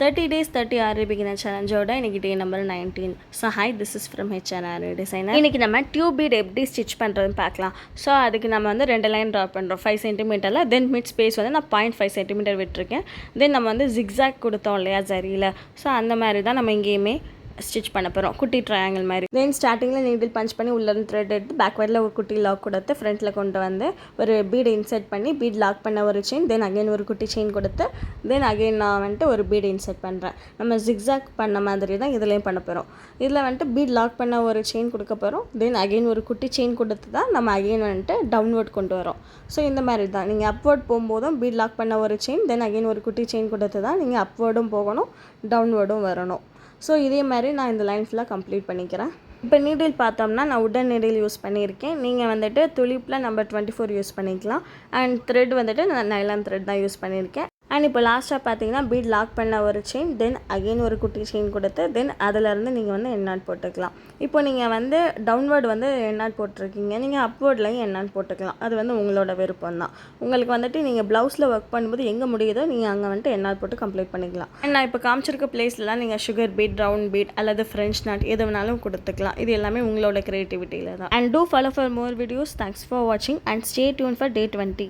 30 days 30 RA beginner challenge ஓட இன்னைக்கு டே number 19. So hi, this is from HNRA designer. இன்னைக்கு நம்ம டியூப் பீட் எப்படி ஸ்டிச் பண்ணுறதுன்னு பார்க்கலாம். ஸோ அதுக்கு நம்ம வந்து 2 லைன் ட்ரா பண்ணுறோம் 5 சென்டிமீட்டரில். தென் மிட் ஸ்பேஸ் வந்து நான் 0.5 சென்டிமீட்டர் விட்டுருக்கேன். தென் நம்ம வந்து ஜிக்ஸாக் கொடுத்தோம் இல்லையா சரியில். ஸோ அந்த மாதிரி தான் நம்ம இங்கேயுமே ஸ்டிச் பண்ண போகிறோம், குட்டி ட்ரையாங்கிள் மாதிரி. தென் ஸ்டார்டிங்கில் நீடில் பஞ்ச் பண்ணி உள்ளேருந்து த்ரெட் எடுத்து பேக்வேர்டில் ஒரு குட்டி லாக் கொடுத்து ஃப்ரண்ட்டில் கொண்டு வந்து ஒரு பீடு இன்சர்ட் பண்ணி பீட் லாக் பண்ண ஒரு செயின், தென் அகைன் ஒரு குட்டி செயின் கொடுத்து தென் அகைன் நான் வந்துட்டு ஒரு பீடு இன்சர்ட் பண்ணுறேன். நம்ம ஜிக்ஸாக் பண்ண மாதிரி தான் இதுலேயும் பண்ண போகிறோம். இதில் வந்துட்டு பீட் லாக் பண்ண ஒரு செயின் கொடுக்க போகிறோம். தென் அகைன் ஒரு குட்டி செயின் கொடுத்து தான் நம்ம அகைன் வந்துட்டு டவுன்வர்ட் கொண்டு வரோம். ஸோ இந்த மாதிரி தான் நீங்கள் அப்வர்ட் போகும்போதும் பீட் லாக் பண்ண ஒரு செயின், தென் அகைன் ஒரு குட்டி செயின் கொடுத்து தான் நீங்கள் அப்வர்டும் போகணும், டவுன்வர்டும் வரணும். ஸோ இதே மாதிரி நான் இந்த லைன் ஃபுல்லாக கம்ப்ளீட் பண்ணிக்கிறேன். இப்போ நீடில் பார்த்தோம்னா நான் உடன் நீடில் யூஸ் பண்ணியிருக்கேன். நீங்கள் வந்துட்டு துளிப்பில் நம்பர் 24 யூஸ் பண்ணிக்கலாம். அண்ட் த்ரெட் வந்துட்டு நான் நைலான் த்ரெட் தான் யூஸ் பண்ணியிருக்கேன். அண்ட் இப்போ லாஸ்ட்டாக பார்த்தீங்கன்னா பீட் லாக் பண்ண ஒரு செயின், தென் அகெயின் ஒரு குட்டி செயின் கொடுத்து தென் அதிலேருந்து நீங்கள் வந்து எண்ணாட் போட்டுக்கலாம். இப்போ நீங்கள் வந்து டவுன்வர்டு வந்து எண்ணாட் போட்டிருக்கீங்க, நீங்கள் அப்வர்ட்லையும் எண்ணாட் போட்டுக்கலாம். அது வந்து உங்களோட விருப்பம் தான். உங்களுக்கு வந்துட்டு நீங்கள் ப்ளவுஸில் ஒர்க் பண்ணும்போது எங்கே முடியுதோ நீங்கள் அங்கே வந்துட்டு எண்ணாட் போட்டு கம்ப்ளீட் பண்ணிக்கலாம். அண்ட் நான் இப்போ காமிச்சிருக்க பிளேஸ்லாம் நீங்கள் சுகர் பீட், ரவுண்ட் பீட் அல்லது ஃப்ரெஞ்ச் நாட் எது வேணாலும் கொடுத்துக்கலாம். இது எல்லாமே உங்களோட க்ரியேட்டிவிட்டியில் தான். And do follow for more videos. Thanks for வாட்சிங் and stay tune for day 20.